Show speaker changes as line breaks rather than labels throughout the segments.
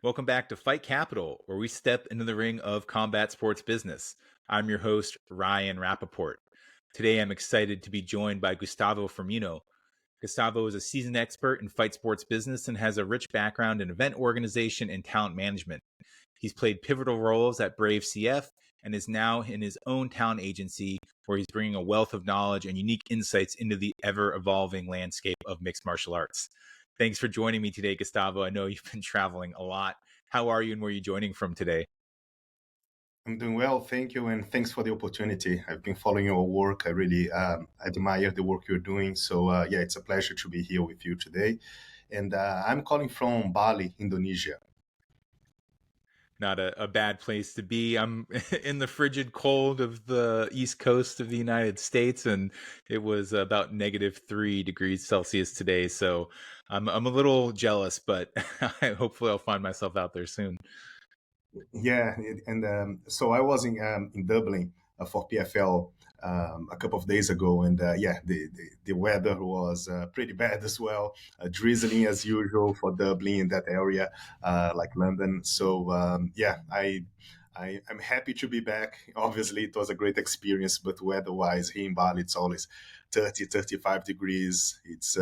Welcome back to Fight Capital, where we step into the ring of combat sports business. I'm your host, Ryan Rappaport. Today, I'm excited to be joined by Gustavo Firmino. Gustavo is a seasoned expert in fight sports business and has a rich background in event organization and talent management. He's played pivotal roles at BRAVE CF and is now in his own talent agency, where he's bringing a wealth of knowledge and unique insights into the ever-evolving landscape of mixed martial arts. Thanks for joining me today, Gustavo. I know you've been traveling a lot. How are you and where are you joining from today?
I'm doing well, thank you, and thanks for the opportunity. I've been following your work. I really admire the work you're doing. So, yeah, it's a pleasure to be here with you today. And I'm calling from Bali, Indonesia.
Not a bad place to be. I'm in the frigid cold of the east coast of the United States, and it was about -3 degrees Celsius today. So I'm a little jealous, but hopefully I'll find myself out there soon.
Yeah, and so I was in Dublin for PFL a couple of days ago, and yeah, the weather was pretty bad as well, drizzling as usual for Dublin in that area, like London. So yeah, I'm happy to be back. Obviously, it was a great experience, but weather-wise, here in Bali, it's always 30, 35 degrees. It's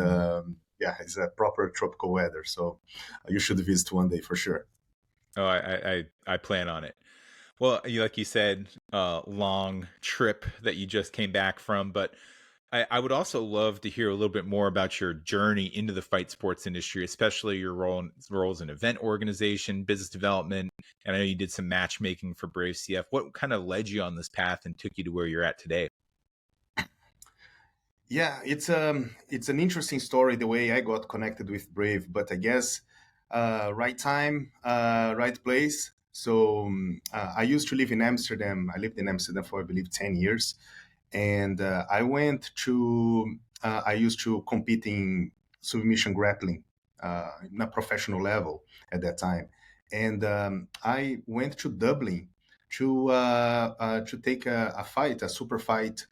yeah, it's a proper tropical weather. So you should visit one day for sure.
Oh, I plan on it. Well, like you said, long trip that you just came back from, but I would also love to hear a little bit more about your journey into the fight sports industry, especially your roles in event organization, business development, and I know you did some matchmaking for Brave CF. What kind of led you on this path and took you to where you're at today?
Yeah, it's an interesting story the way I got connected with Brave, but I guess right time, right place. So I used to live in Amsterdam. I lived in Amsterdam for I believe 10 years, and I went to I used to compete in submission grappling in a professional level at that time, and I went to Dublin to take a fight, a super fight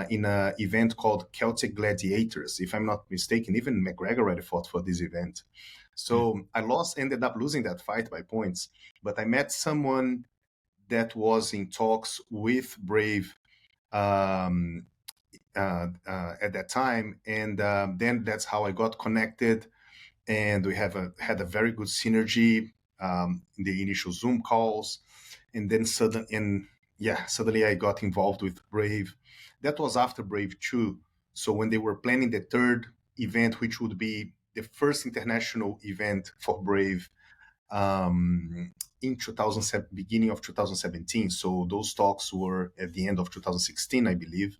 in an event called Celtic Gladiators. If I'm not mistaken, even McGregor already fought for this event. So I ended up losing that fight by points, but I met someone that was in talks with Brave um, at that time, and then that's how I got connected, and we had a very good synergy in the initial Zoom calls, and then suddenly I got involved with Brave. That was after Brave 2. So when they were planning the third event, which would be the first international event for Brave in beginning of 2017. So those talks were at the end of 2016, I believe.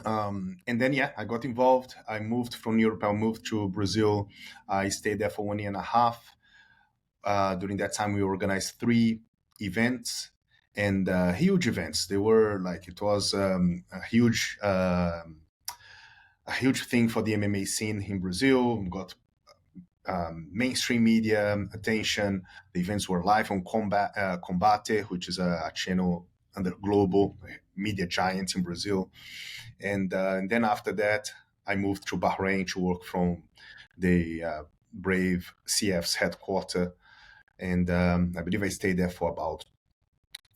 And then, yeah, I got involved. I moved from Europe. I moved to Brazil. I stayed there for 1 year and a half. During that time, we organized 3 events and huge events. They were like it was a huge thing for the MMA scene in Brazil. We got mainstream media attention. The events were live on Combate, which is a channel under global media giant in Brazil. And then after that, I moved to Bahrain to work from the Brave CF's headquarters. And I believe I stayed there for about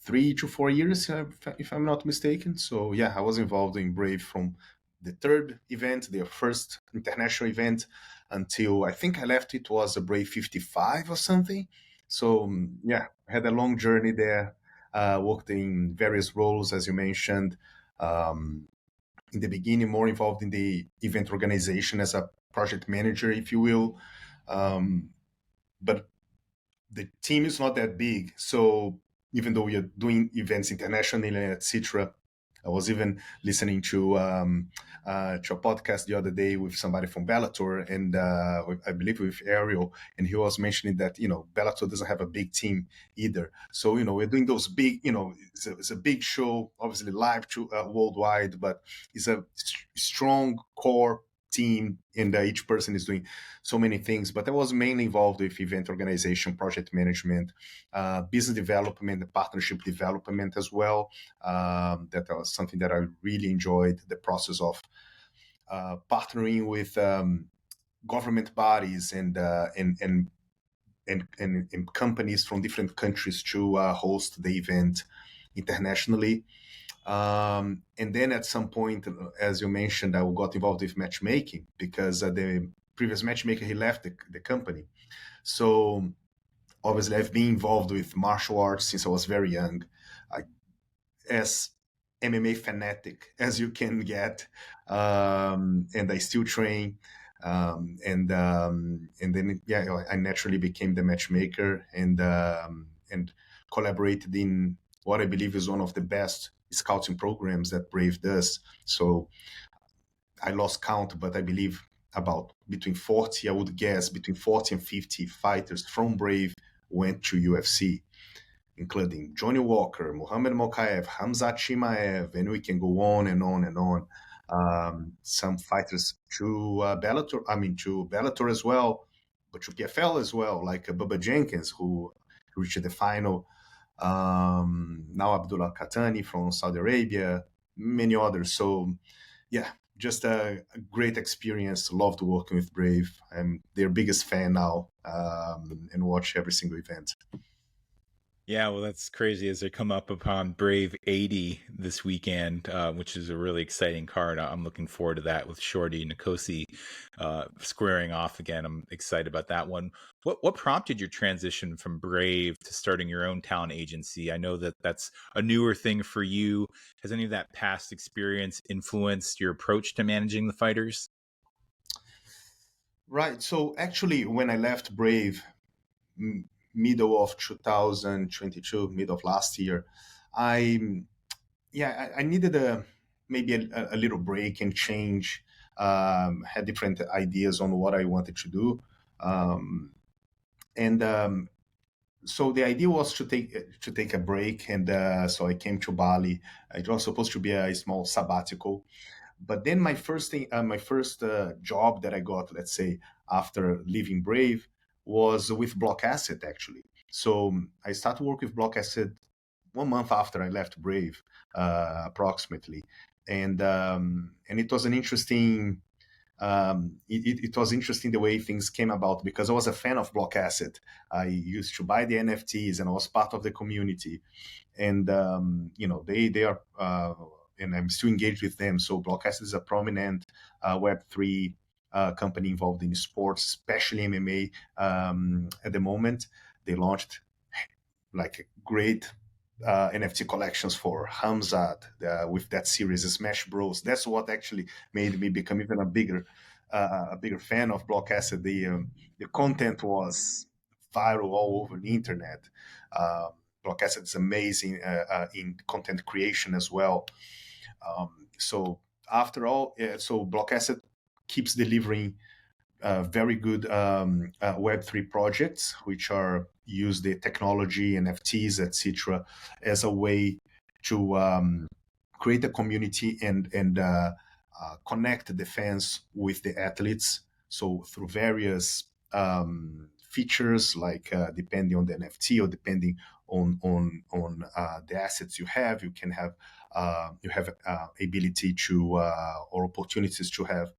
3 to 4 years, if I'm not mistaken. So yeah, I was involved in Brave from the third event, their first international event, until I think I left. It was a Brave 55 or something. So yeah, I had a long journey there. Worked in various roles, as you mentioned. In the beginning, more involved in the event organization as a project manager, if you will. But the team is not that big. So even though we are doing events internationally, etc., I was even listening to a podcast the other day with somebody from Bellator, and I believe with Ariel, and he was mentioning that Bellator doesn't have a big team either. So we're doing those big, it's a big show, obviously live to worldwide, but it's a strong core team, and each person is doing so many things. But I was mainly involved with event organization, project management, business development, partnership development as well. That was something that I really enjoyed, the process of partnering with government bodies and and companies from different countries to host the event internationally. And then at some point, as you mentioned, I got involved with matchmaking because the previous matchmaker, he left the company. So obviously I've been involved with martial arts since I was very young. I, as MMA fanatic as you can get, and I still train. And then I naturally became the matchmaker and collaborated in what I believe is one of the best scouting programs that Brave does. So I lost count, but I believe about between 40, I would guess between 40 and 50 fighters from Brave went to UFC, including Johnny Walker, Muhammad Mokaev, Hamzat Chimaev, and we can go on and on and on. Some fighters to Bellator as well, but to PFL as well, like Bubba Jenkins, who reached the final. Now Abdullah Katani from Saudi Arabia, many others. So, yeah, just a great experience. Loved working with Brave. I'm their biggest fan now, and watch every single event.
Yeah, well, that's crazy as they come up upon Brave 80 this weekend, which is a really exciting card. I'm looking forward to that with Shorty Nikosi squaring off again. I'm excited about that one. What prompted your transition from Brave to starting your own talent agency? I know that that's a newer thing for you. Has any of that past experience influenced your approach to managing the fighters?
Right. So actually, when I left Brave, middle of 2022, middle of last year, I I needed maybe a little break and change. Had different ideas on what I wanted to do, and so the idea was to take a break, and so I came to Bali. It was supposed to be a small sabbatical, but then my first job that I got, let's say after leaving Brave, was with Blockasset actually. So I started work with Blockasset 1 month after I left Brave, approximately, and it was an interesting. It was interesting the way things came about because I was a fan of Blockasset. I used to buy the NFTs and I was part of the community, and they are and I'm still engaged with them. So Blockasset is a prominent Web3 company involved in sports, especially MMA. At the moment, they launched like great NFT collections for Hamzat with that series, Smash Bros. That's what actually made me become even a bigger fan of Blockasset. The content was viral all over the internet. Uh, Blockasset is amazing in content creation as well. So after all, so Blockasset keeps delivering very good Web3 projects, which are use the technology, NFTs, etc., as a way to create a community and connect the fans with the athletes. So through various features, like depending on the NFT or depending on the assets you can have ability to or opportunities to have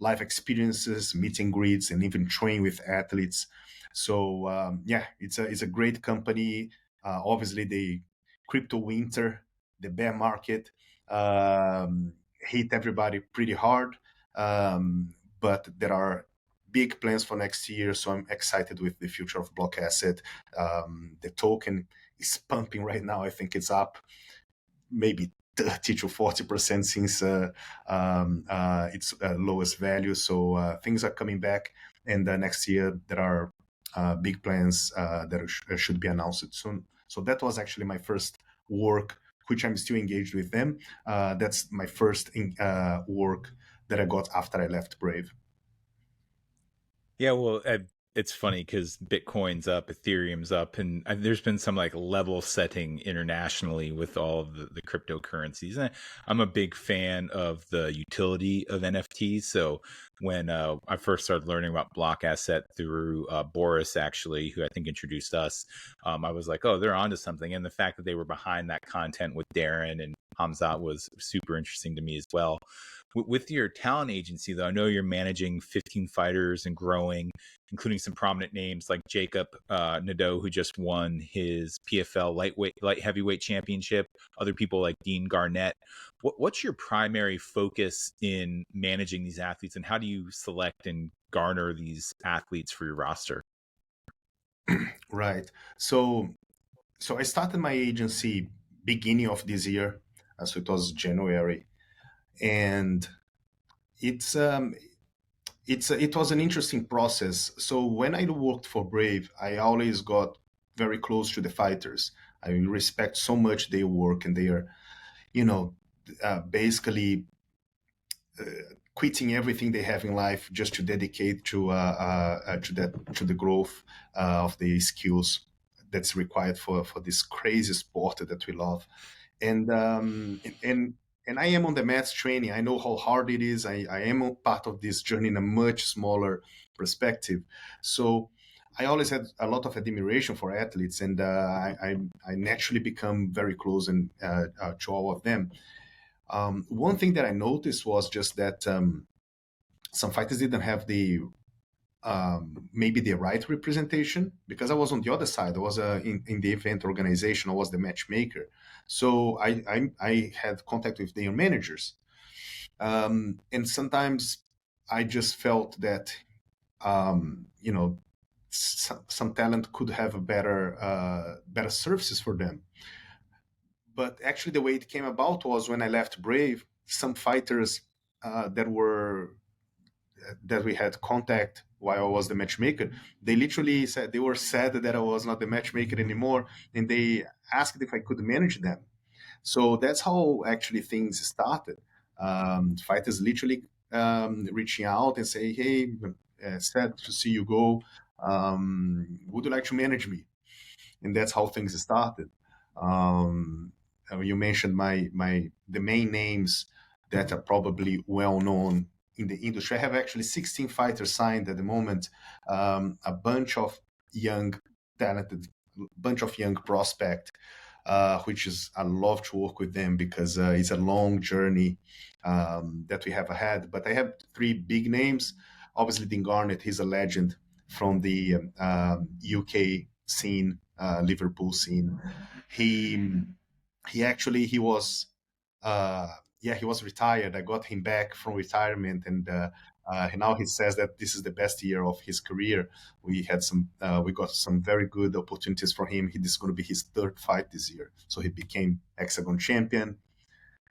life experiences, meet and greets, and even train with athletes. So it's a great company. Obviously, the crypto winter, the bear market, hit everybody pretty hard, but there are big plans for next year. So I'm excited with the future of Blockasset. The token is pumping right now. I think it's up maybe 30 to 40% since its lowest value. So things are coming back, and next year there are big plans that should be announced soon. So that was actually my first work, which I'm still engaged with them. That's my first work that I got after I left Brave.
Yeah, well, it's funny because Bitcoin's up, Ethereum's up, and there's been some like level setting internationally with all of the cryptocurrencies. And I'm a big fan of the utility of NFTs. So when I first started learning about block asset through Boris, actually, who I think introduced us, I was like, oh, they're onto something. And the fact that they were behind that content with Darren and Hamzat was super interesting to me as well. With your talent agency, though, I know you're managing 15 fighters and growing, including some prominent names like Jacob Nadeau, who just won his PFL light heavyweight championship. Other people like Dean Garnett. What's your primary focus in managing these athletes, and how do you select and garner these athletes for your roster?
Right. So I started my agency beginning of this year, so it was January, and it's it was an interesting process. So when I worked for Brave, I always got very close to the fighters. I respect so much their work and their, you know, basically uh, quitting everything they have in life just to dedicate to the growth of the skills that's required for this crazy sport that we love. And I am on the mats training. I know how hard it is. I am a part of this journey in a much smaller perspective. So I always had a lot of admiration for athletes, and I naturally become very close to all of them. One thing that I noticed was just that some fighters didn't have the maybe the right representation, because I was on the other side. I was in the event organization. I was the matchmaker, so I had contact with their managers, and sometimes I just felt that some talent could have a better services for them. But actually, the way it came about was when I left Brave. Some fighters that were that we had contact while I was the matchmaker, they literally said they were sad that I was not the matchmaker anymore, and they asked if I could manage them. So that's how actually things started. Fighters literally reaching out and say, "Hey, sad to see you go. Would you like to manage me?" And that's how things started. Um, you mentioned the main names that are probably well known in the industry. I have actually 16 fighters signed at the moment, a bunch of young, talented, bunch of young prospect, which is I love to work with them because it's a long journey that we have ahead. But I have three big names. Obviously, Dean Garnett, he's a legend from the UK scene, Liverpool scene. He he was uh, he was retired. I got him back from retirement, and now he says that this is the best year of his career. We got some very good opportunities for him. This is going to be his third fight this year. So he became hexagon champion.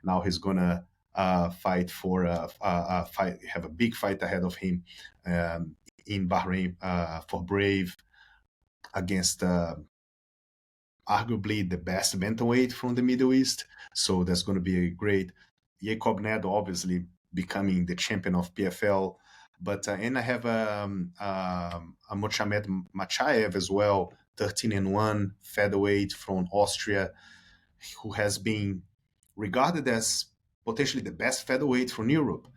Now he's gonna fight for have a big fight ahead of him in Bahrain for Brave against arguably the best bantamweight from the Middle East. So that's going to be a great. Jacob Nedo obviously becoming the champion of PFL, but and I have a Mohamed Machaev as well, 13-1 featherweight from Austria, who has been regarded as potentially the best featherweight from Europe.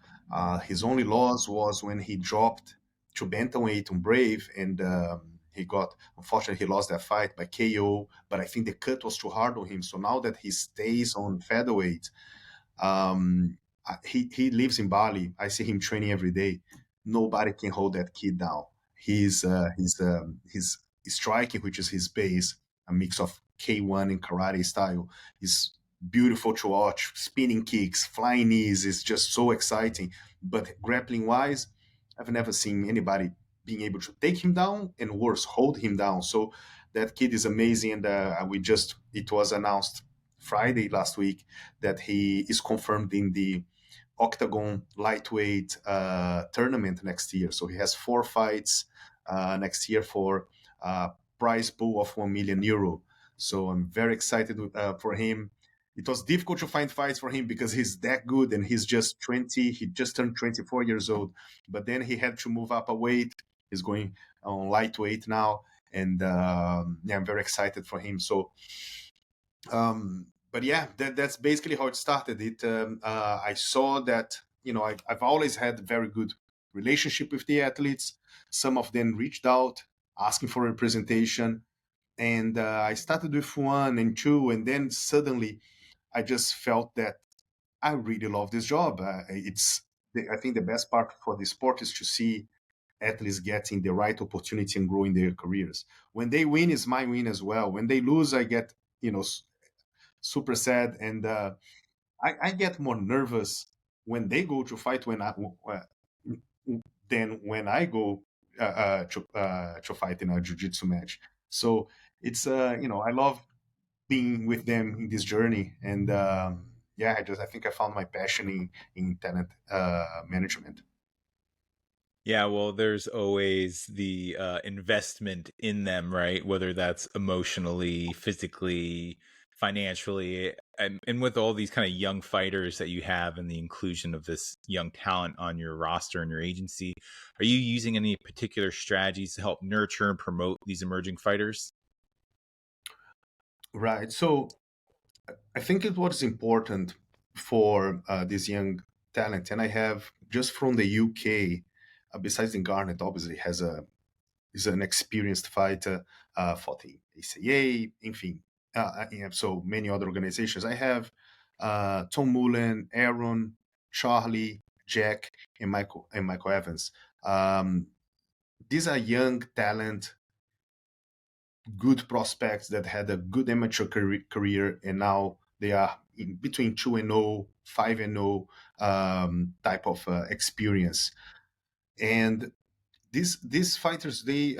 His only loss was when he dropped to bantamweight on Brave, and he got, unfortunately, he lost that fight by KO. But I think the cut was too hard on him. So now that he stays on featherweight, he lives in Bali. I see him training every day. Nobody can hold that kid down. His striking, which is his base, a mix of K1 and karate style, is beautiful to watch. Spinning kicks, flying knees is just so exciting. But grappling wise, I've never seen anybody being able to take him down and worse, hold him down. So that kid is amazing. And it was announced Friday last week that he is confirmed in the Octagon lightweight tournament next year. So he has 4 fights next year for a prize pool of €1 million. So I'm very excited for him. It was difficult to find fights for him because he's that good and he's just 20. He just turned 24 years old. But then he had to move up a weight. He's going on lightweight now. And I'm very excited for him. So but yeah, that's basically how it started. I saw that I've always had very good relationship with the athletes. Some of them reached out asking for representation, and I started with 1 and 2, and then suddenly I just felt that I really love this job. I think the best part for the sport is to see athletes getting the right opportunity and growing their careers. When they win, is my win as well. When they lose, I get super sad, and I get more nervous when they go to fight than when I go to fight in a jiu-jitsu match. So it's I love being with them in this journey, and yeah, I think I found my passion in talent management.
Yeah, well, there's always the investment in them, right? Whether that's emotionally, physically, financially, and with all these kind of young fighters that you have and the inclusion of this young talent on your roster and your agency, are you using any particular strategies to help nurture and promote these emerging fighters?
Right. So I think it was important for this young talent, and I have just from the UK. Besides the Garnet, obviously has a is an experienced fighter, fought in ACA, enfim, so many other organizations. I have Tom Mullen, Aaron, Charlie, Jack, and Michael Evans. Um, these are young talent, good prospects that had a good amateur career, and now they are in between 2-0, 5-0 type of experience. And these fighters, they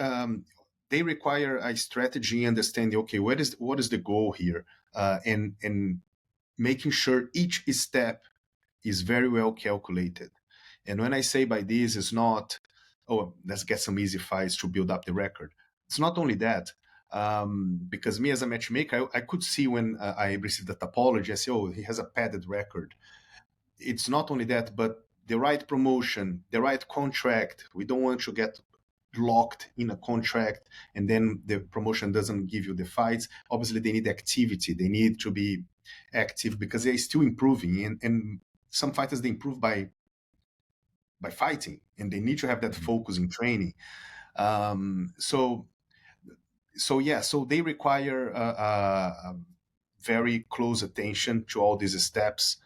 require a strategy, understanding, okay, what is the goal here, and making sure each step is very well calculated. And when I say by this, is not, oh, let's get some easy fights to build up the record. It's not only that, because me as a matchmaker, I could see when I received the topology, I say, oh, he has a padded record. It's not only that, but the right promotion, the right contract. We don't want to get locked in a contract and then the promotion doesn't give you the fights. Obviously, they need activity. They need to be active because they're still improving. And some fighters, they improve by fighting, and they need to have that focus in training. So yeah, so they require very close attention to all these steps.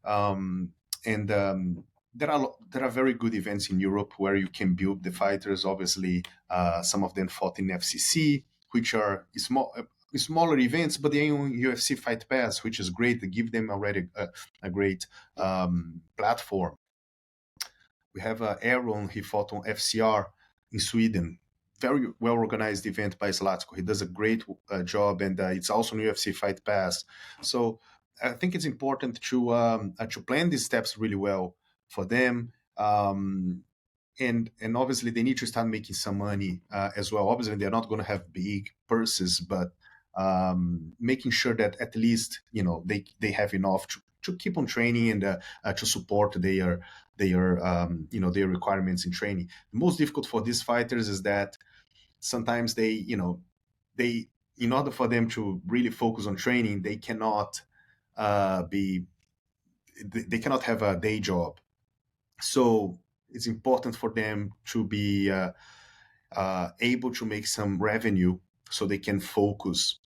Um, and there are very good events in Europe where you can build the fighters. Obviously, some of them fought in FCC, which are smaller events, but they're on UFC Fight Pass, which is great. They give them already a great platform. We have Aaron. He fought on FCR in Sweden. Very well organized event by Zlatko. He does a great job, and it's also on UFC Fight Pass. So I think it's important to plan these steps really well for them. And obviously they need to start making some money as well. Obviously they're not going to have big purses, but making sure that at least they have enough to keep on training and to support their requirements in training. The most difficult for these fighters is that sometimes they in order for them to really focus on training, they cannot they cannot have a day job. So it's important for them to be able to make some revenue so they can focus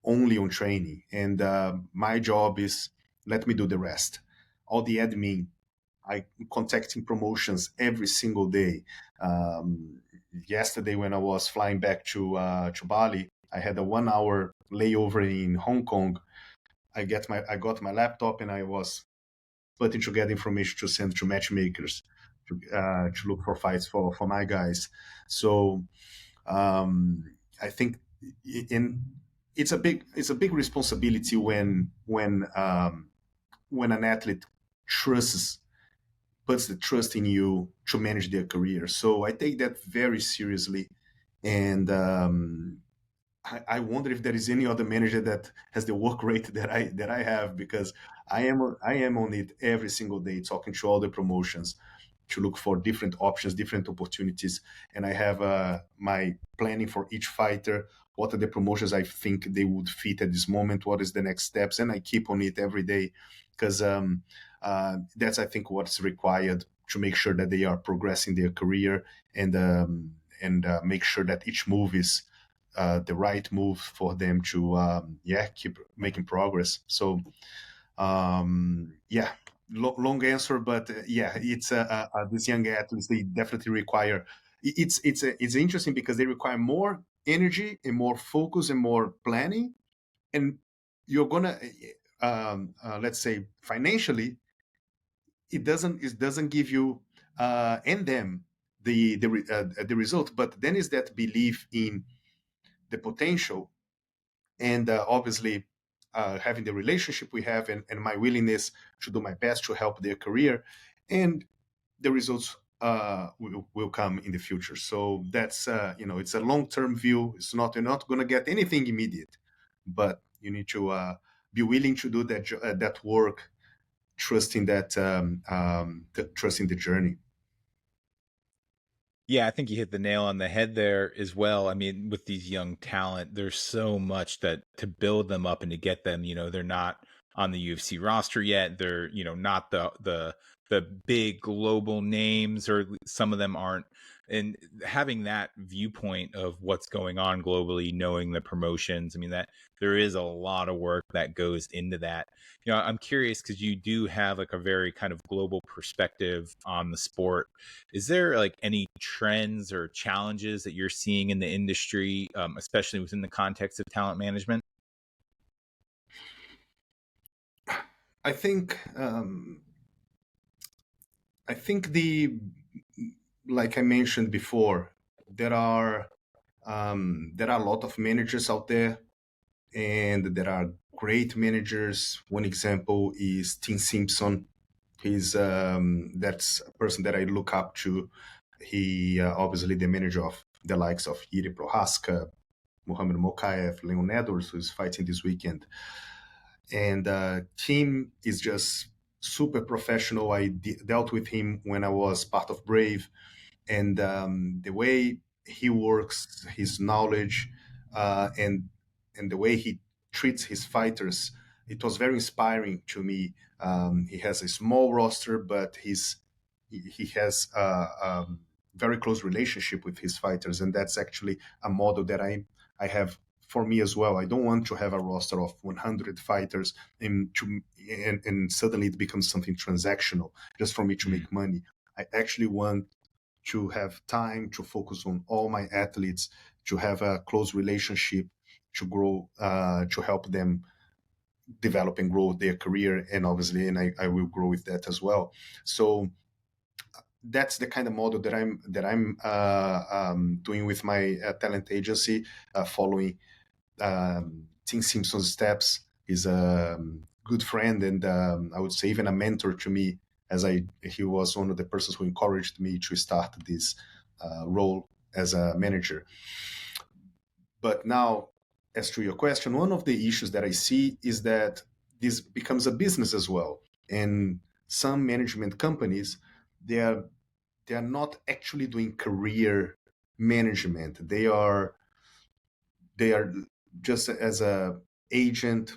only on training. And my job is, let me do the rest. All the admin, I contacting promotions every single day. Yesterday, when I was flying back to Bali, I had a 1 hour layover in Hong Kong. I got my laptop and I was putting together information to send to matchmakers to look for fights for my guys. So I think it's a big responsibility when an athlete puts the trust in you to manage their career. So I take that very seriously, and I wonder if there is any other manager that has the work rate that I have, because I am on it every single day, talking to all the promotions to look for different options, different opportunities, and I have my planning for each fighter. What are the promotions I think they would fit at this moment? What is the next steps? And I keep on it every day, because that's, I think, what's required to make sure that they are progressing their career, and make sure that each move is the right move for them to keep making progress. So Yeah, long answer, but yeah, it's these young athletes, they definitely require. It's interesting because they require more energy and more focus and more planning, and you're gonna let's say financially, it doesn't give you and them the result, but then is that belief in the potential, and obviously having the relationship we have, and my willingness to do my best to help their career, and the results will come in the future. So that's it's a long-term view. It's not, you're not going to get anything immediate, but you need to be willing to do that work, trusting trusting the journey.
Yeah, I think you hit the nail on the head there as well. I mean, with these young talent, there's so much that to build them up and to get them, they're not on the UFC roster yet. They're, not the big global names, or some of them aren't. And having that viewpoint of what's going on globally, knowing the promotions, I mean, that there is a lot of work that goes into that. I'm curious because you do have like a very kind of global perspective on the sport. Is there like any trends or challenges that you're seeing in the industry, especially within the context of talent management?
I think I think the like I mentioned before, there are a lot of managers out there, and there are great managers. One example is Tim Simpson. He's that's a person that I look up to. He obviously the manager of the likes of Jiri Prohaska, Muhammad Mokaev, Leon Edwards, who's fighting this weekend. And Tim is just super professional. I dealt with him when I was part of Brave, and the way he works, his knowledge, and the way he treats his fighters, it was very inspiring to me. He has a small roster, but he has a very close relationship with his fighters, and that's actually a model that I have for me as well. I don't want to have a roster of 100 fighters and suddenly it becomes something transactional just for me to
Mm.
make money. I actually want to have time to focus on all my athletes, to have a close relationship, to grow, to help them develop and grow their career, and obviously, and I will grow with that as well. So that's the kind of model that I'm doing with my talent agency, following Tim Simpson's steps. He's a good friend, and I would say even a mentor to me, as he was one of the persons who encouraged me to start this role as a manager. But now, as to your question, one of the issues that I see is that this becomes a business as well, and some management companies, they are not actually doing career management. They are just as a agent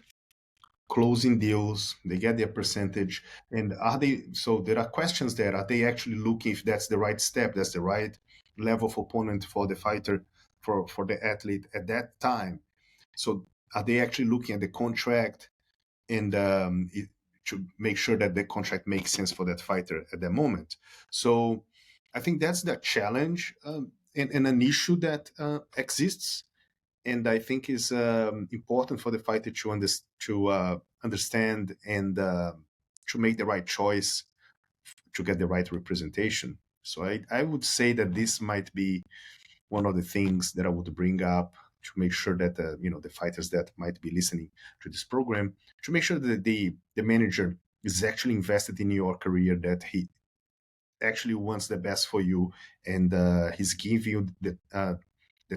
closing deals. They get their percentage, and are they? So there are questions there. Are they actually looking if that's the right step, that's the right level of opponent for the fighter, for the athlete at that time? So are they actually looking at the contract, and to make sure that the contract makes sense for that fighter at that moment? So I think that's the challenge, and an issue that exists, and I think is important for the fighter to understand, and to make the right choice, to get the right representation. So I would say that this might be one of the things that I would bring up, to make sure that the fighters that might be listening to this program, to make sure that the manager is actually invested in your career, that he actually wants the best for you, and he's giving you the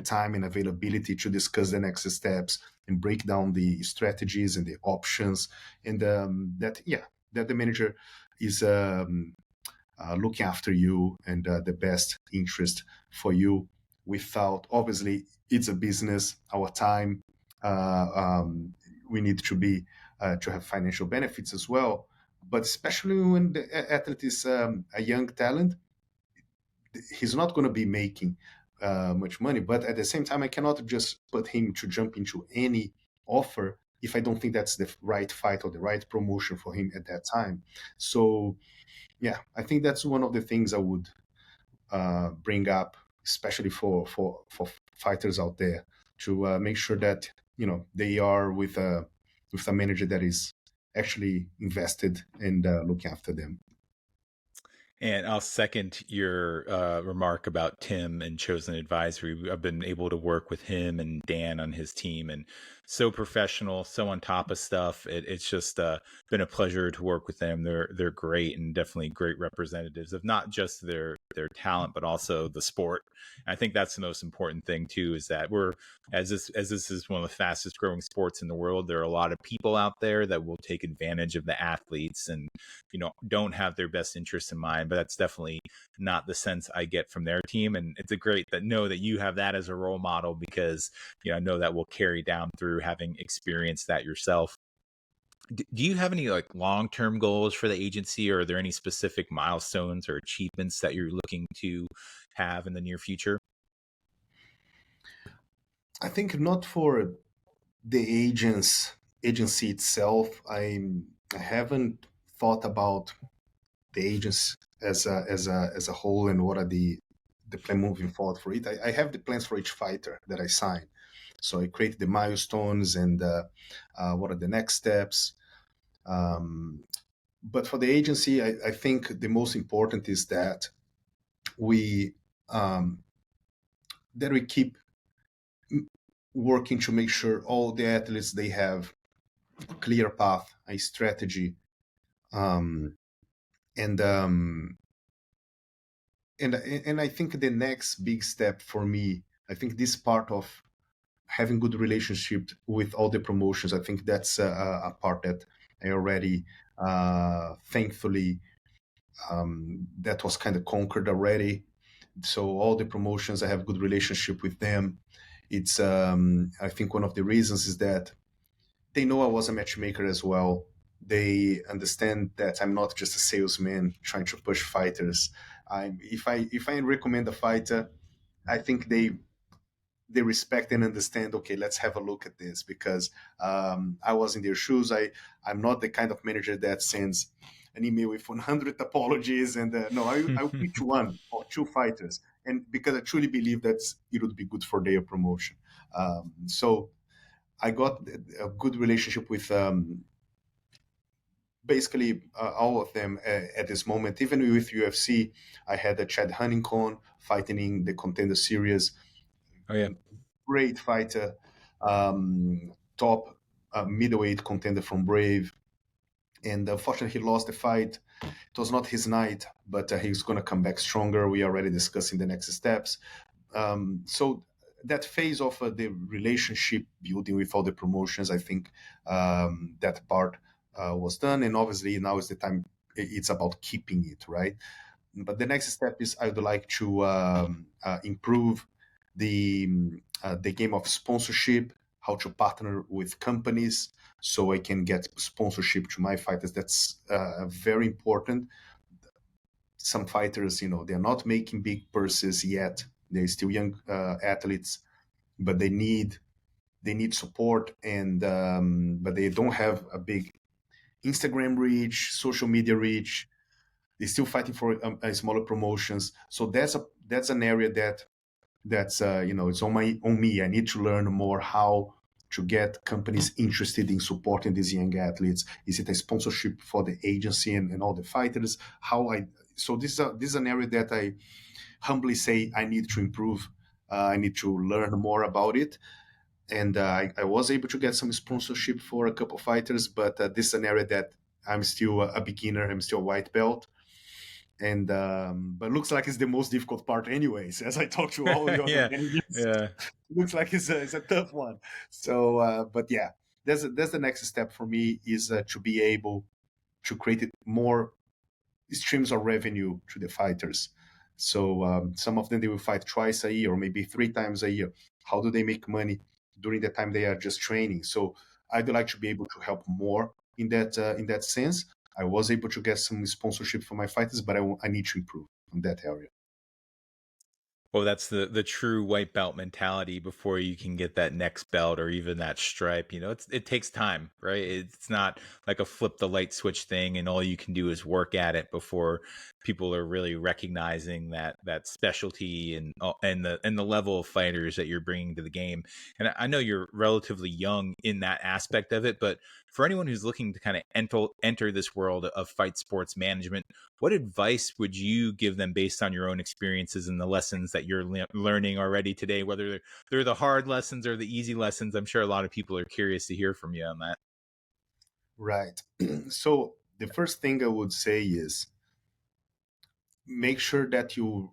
time and availability to discuss the next steps and break down the strategies and the options, and that the manager is looking after you, and the best interest for you, without, obviously, it's a business. Our time, uh, um, we need to be to have financial benefits as well, but especially when the athlete is a young talent, he's not going to be making much money. But at the same time, I cannot just put him to jump into any offer if I don't think that's the right fight or the right promotion for him at that time. So yeah, I think that's one of the things I would bring up, especially for fighters out there, to make sure that they are with a manager that is actually invested and looking after them.
And I'll second your remark about Tim and Chosen Advisory. I've been able to work with him and Dan on his team, and so professional, so on top of stuff. It's just been a pleasure to work with them. They're great and definitely great representatives of not just their talent, but also the sport. And I think that's the most important thing too. Is that we're as this is one of the fastest growing sports in the world. There are a lot of people out there that will take advantage of the athletes and don't have their best interests in mind, but that's definitely not the sense I get from their team. And it's a great that know that you have that as a role model, because I know that will carry down through having experienced that yourself. Do you have any like long-term goals for the agency, or are there any specific milestones or achievements that you're looking to have in the near future?
I think not for the agency itself. I haven't thought about the agents as a whole and what are the plan moving forward for it. I have the plans for each fighter that I sign. So I create the milestones and what are the next steps. But for the agency, I think the most important is that we um, that we keep working to make sure all the athletes they have a clear path, a strategy, um, and um, and I think the next big step for me, I think this part of having good relationship with all the promotions, I think that's a part that I already thankfully that was kind of conquered already. So all the promotions, I have good relationship with them. It's I think one of the reasons is that they know I was a matchmaker as well. They understand that I'm not just a salesman trying to push fighters. If I recommend a fighter, I think they respect and understand. Okay, let's have a look at this, because I was in their shoes. I'm not the kind of manager that sends an email with 100 apologies and no, I will pick one or two fighters, and because I truly believe that it would be good for their promotion. So I got a good relationship with basically all of them at this moment. Even with UFC, I had a Chad Honeycomb fighting in the Contender Series.
Oh yeah.
Great fighter, top middleweight contender from Brave. And unfortunately, he lost the fight. It was not his night, but he's going to come back stronger. We are already discussing the next steps. So that phase of the relationship building with all the promotions, I think that part was done. And obviously now is the time. It's about keeping it, right? But the next step is I would like to improve the game of sponsorship, how to partner with companies so I can get sponsorship to my fighters. That's very important. Some fighters, they're not making big purses yet. They're still young athletes, but they need support, and but they don't have a big Instagram reach, social media reach. They're still fighting for smaller promotions. So that's an area that's it's on me. I need to learn more how to get companies interested in supporting these young athletes. Is it a sponsorship for the agency and all the fighters? So this is an area that I humbly say I need to improve. I need to learn more about it. And I was able to get some sponsorship for a couple of fighters, but this is an area that I'm still a beginner. I'm still a white belt, and but looks like it's the most difficult part anyways. As I talk to all the other
Yeah.
managers,
Yeah.
looks like it's a tough one. So but yeah, that's the next step for me, is to be able to create more streams of revenue to the fighters. So some of them, they will fight twice a year or maybe 3 times a year. How do they make money during the time they are just training? So I'd like to be able to help more in that sense. I was able to get some sponsorship for my fighters, but I need to improve on that area.
Well, that's the true white belt mentality before you can get that next belt or even that stripe. It takes time, right? It's not like a flip the light switch thing and all you can do is work at it before people are really recognizing that specialty and the level of fighters that you're bringing to the game. And I know you're relatively young in that aspect of it, but for anyone who's looking to kind of enter this world of fight sports management, what advice would you give them based on your own experiences and the lessons that you're learning already today, whether they're the hard lessons or the easy lessons? I'm sure a lot of people are curious to hear from you on that.
Right. So the first thing I would say is make sure that you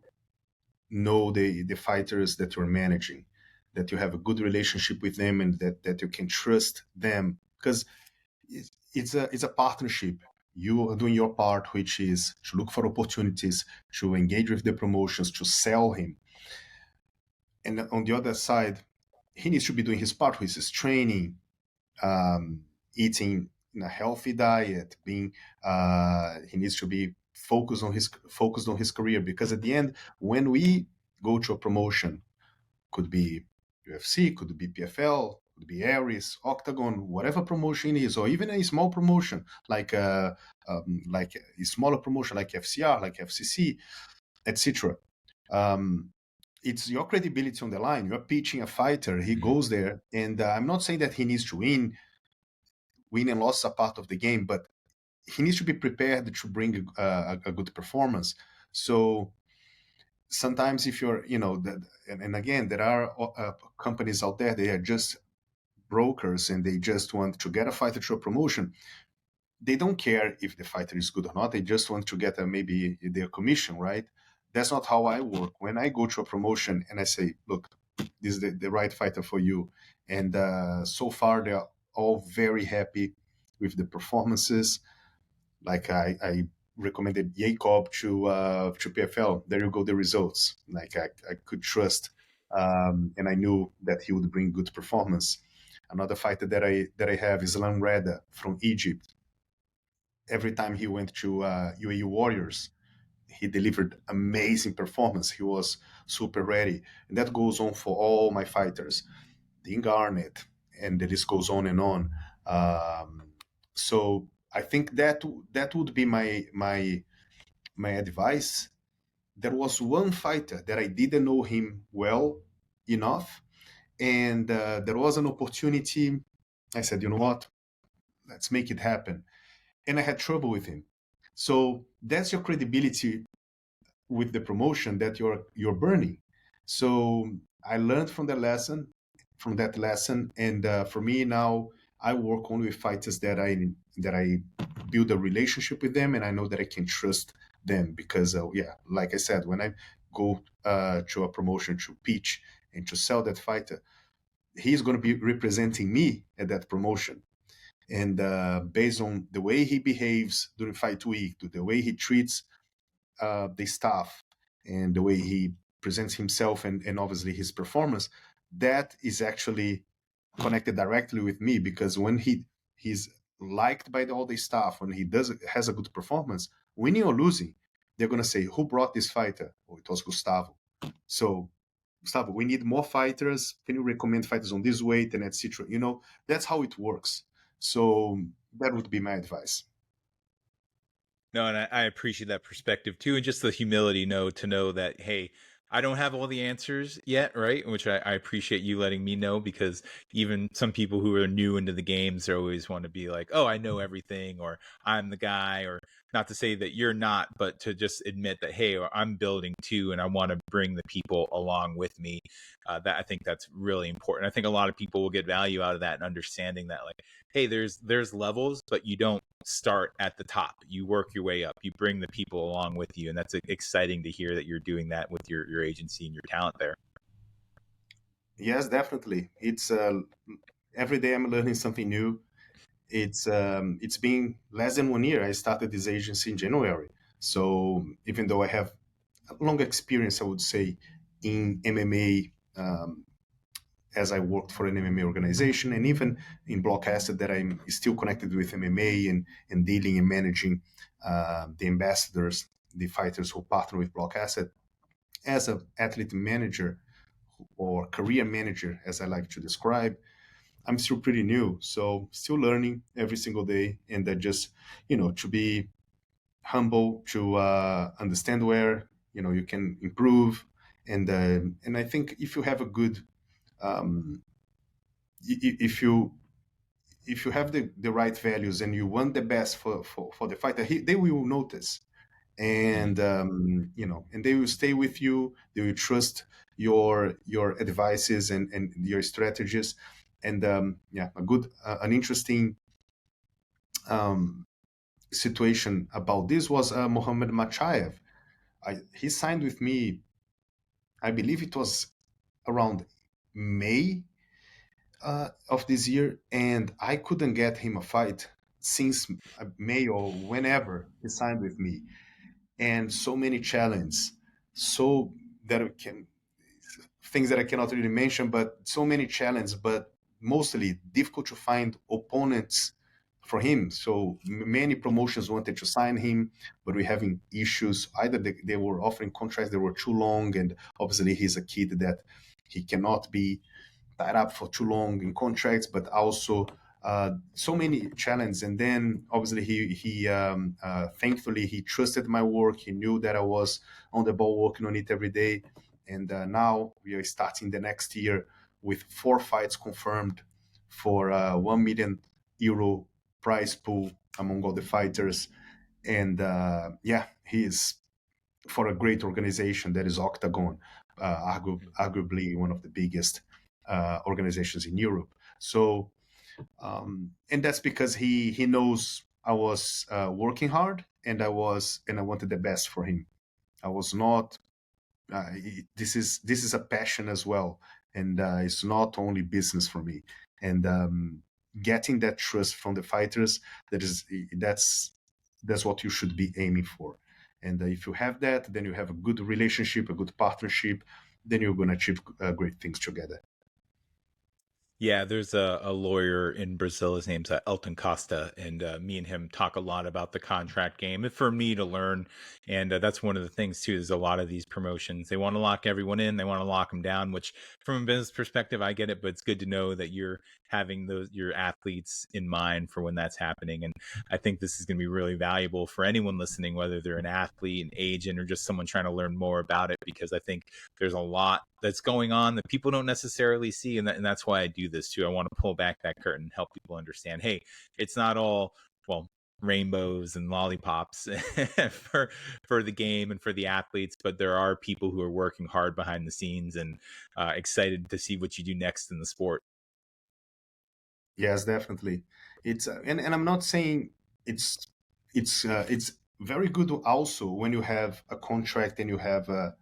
know the fighters that you're managing, that you have a good relationship with them, and that you can trust them, because it's a partnership. You are doing your part, which is to look for opportunities, to engage with the promotions, to sell him. And on the other side, he needs to be doing his part, which is training, eating in a healthy diet, being he needs to be focused on his career, because at the end, when we go to a promotion, could be UFC, could be PFL, could be Aries, Octagon, whatever promotion it is, or even a small promotion like a smaller promotion like FCR, like FCC, etc. Um, it's your credibility on the line. You're pitching a fighter. He
Mhm.
goes there, and I'm not saying that he needs to win. Win and loss are part of the game, but he needs to be prepared to bring a good performance. So sometimes if you're, and again, there are companies out there, they are just brokers and they just want to get a fighter to a promotion. They don't care if the fighter is good or not. They just want to get maybe their commission, right? That's not how I work. When I go to a promotion and I say, look, this is the right fighter for you. And so far, they're all very happy with the performances. Like I recommended Jacob to PFL. There you go, the results. Like I could trust, and I knew that he would bring good performance. Another fighter that I have is Lamreda from Egypt. Every time he went to UAE Warriors, he delivered amazing performance. He was super ready, and that goes on for all my fighters. Dean Garnett, and the list goes on and on. So I think that would be my advice. There was one fighter that I didn't know him well enough, and there was an opportunity. I said, you know what? Let's make it happen. And I had trouble with him. So that's your credibility with the promotion that you're burning. So I learned from that lesson, and for me now, I work only with fighters that I build a relationship with them, and I know that I can trust them, because yeah, like I said, when I go to a promotion to pitch and to sell that fighter, he's going to be representing me at that promotion. And based on the way he behaves during fight week, to the way he treats the staff, and the way he presents himself, and obviously his performance, that is actually connected directly with me, because when he's liked by all the staff, when he has a good performance, winning or losing, they're going to say, who brought this fighter? Oh, it was Gustavo. So Gustavo, we need more fighters. Can you recommend fighters on this weight, and etc.? That's how it works. So that would be my advice.
No, and I appreciate that perspective too, and just the humility, to know that, hey, I don't have all the answers yet, right? Which I appreciate you letting me know, because even some people who are new into the games, they always want to be like, oh, I know everything, or I'm the guy, or not to say that you're not, but to just admit that, hey, I'm building too, and I want to bring the people along with me. That I think that's really important. I think a lot of people will get value out of that and understanding that, like, hey, there's levels, but you don't start at the top. You work your way up. You bring the people along with you, and that's exciting to hear that you're doing that with your agency and your talent there.
Yes, definitely. It's every day I'm learning something new. It's been less than 1 year. I started this agency in January. So even though I have a long experience, I would say, in MMA, as I worked for an MMA organization, and even in Blockasset, that I'm still connected with MMA, and dealing and managing the ambassadors, the fighters who partner with Blockasset. as an athlete manager or career manager, as I like to describe, I'm still pretty new, so still learning every single day, and that just to be humble, to understand where you can improve, and I think if you have a good um, if you have the right values and you want the best for the fighter, they will notice,
Mm.
and and they will stay with you. They will trust your advices and your strategies, and yeah, an interesting um, situation about this was Mohammed Machaev. He signed with me, I believe it was around May of this year, and I couldn't get him a fight since May or whenever he signed with me. And so many challenges, so that we can things that I cannot really mention, but so many challenges, but mostly difficult to find opponents for him. So many promotions wanted to sign him, but we're having issues. Either they were offering contracts that were too long, and obviously he's a kid that he cannot be tied up for too long in contracts, but also so many challenges. And then obviously he thankfully he trusted my work. He knew that I was on the ball working on it every day. And now we are starting the next year with 4 fights confirmed for €1 million prize pool among all the fighters. And yeah, he is for a great organization that is Octagon, arguably one of the biggest organizations in Europe. So, and that's because he knows I was working hard, and I wanted the best for him. I was not. This is a passion as well, and it's not only business for me. And getting that trust from the fighters, that's what you should be aiming for. And if you have that, then you have a good relationship, a good partnership. Then you're going to achieve great things together.
Yeah, there's a lawyer in Brazil. His name's Elton Costa, and me and him talk a lot about the contract game and for me to learn. And that's one of the things too. Is a lot of these promotions they want to lock everyone in, they want to lock them down. Which, from a business perspective, I get it, but it's good to know that you're having those your athletes in mind for when that's happening. And I think this is going to be really valuable for anyone listening, whether they're an athlete, an agent, or just someone trying to learn more about it. Because I think there's a lot that's going on that people don't necessarily see, and that's why I do this too. I want to pull back that curtain and help people understand, hey, it's not all, well, rainbows and lollipops for the game and for the athletes, but there are people who are working hard behind the scenes and excited to see what you do next in the sport.
Yes, definitely. It's and I'm not saying it's it's very good also when you have a contract and you have a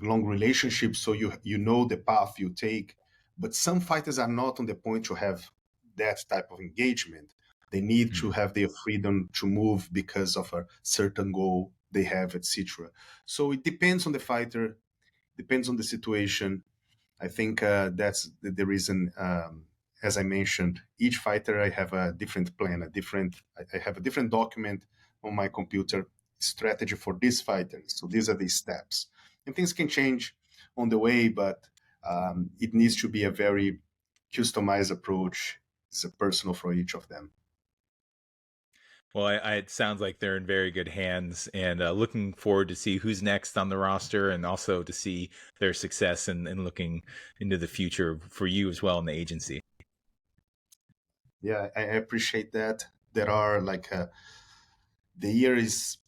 long relationship, so you know the path you take. But some fighters are not on the point to have that type of engagement. They need to
Mm.
have their freedom to move because of a certain goal they have, etc. So it depends on the fighter, depends on the situation. I think that's the reason. As I mentioned, each fighter I have a different plan, I have a different document on my computer strategy for this fighter. So these are the steps, and things can change on the way, but it needs to be a very customized approach. It's a personal for each of them.
Well, it sounds like they're in very good hands, and looking forward to see who's next on the roster, and also to see their success and looking into the future for you as well in the agency.
Yeah, I appreciate that. There are like the year is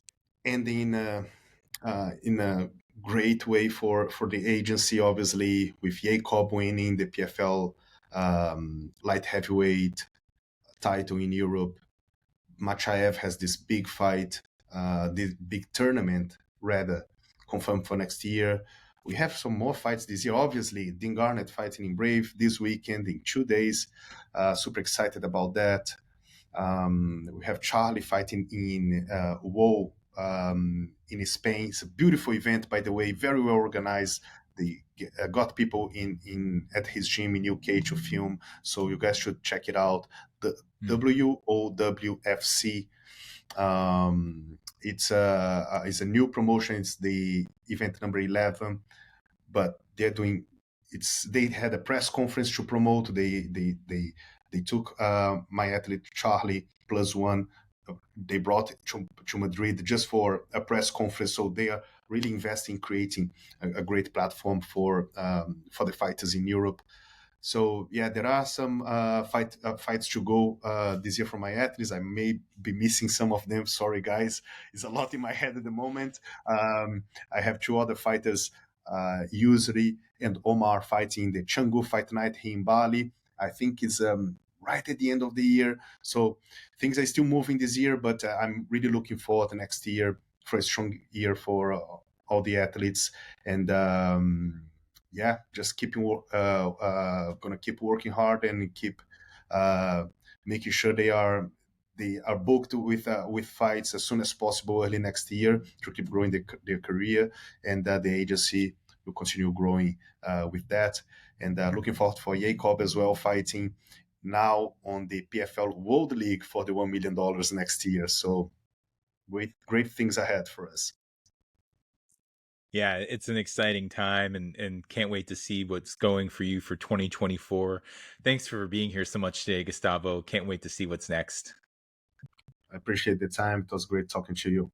ending in a great way for the agency, obviously, with Jacob winning the PFL light heavyweight title in Europe. Machaev has this big fight, this big tournament, rather, confirmed for next year. We have some more fights this year. Obviously, Dean Garnett fighting in Brave this weekend in 2 days. Super excited about that. We have Charlie fighting in WoW in Spain. It's a beautiful event, by the way, very well organized. They got people in at his gym in UK to film, so you guys should check it out. The
Mm.
WOWFC It's a new promotion. It's the event number 11, but they're doing. They had a press conference to promote. They took my athlete Charlie plus one. They brought it to Madrid just for a press conference. So they are really investing in creating a great platform for the fighters in Europe. So yeah, there are some fights to go this year for my athletes. I may be missing some of them. Sorry, guys. It's a lot in my head at the moment. I have two other fighters, Yusri and Omar, fighting the Canggu Fight Night here in Bali. I think it's right at the end of the year. So things are still moving this year, but I'm really looking forward to next year for a strong year for all the athletes. And yeah, just gonna keep working hard and keep making sure they are booked with fights as soon as possible early next year to keep growing their career, and the agency will continue growing with that. And looking forward for Jacob as well, fighting now on the PFL World League for the $1 million next year. So great things ahead for us.
Yeah, it's an exciting time, and can't wait to see what's going for you for 2024. Thanks for being here so much today, Gustavo. Can't wait to see what's next.
I appreciate the time. It was great talking to you.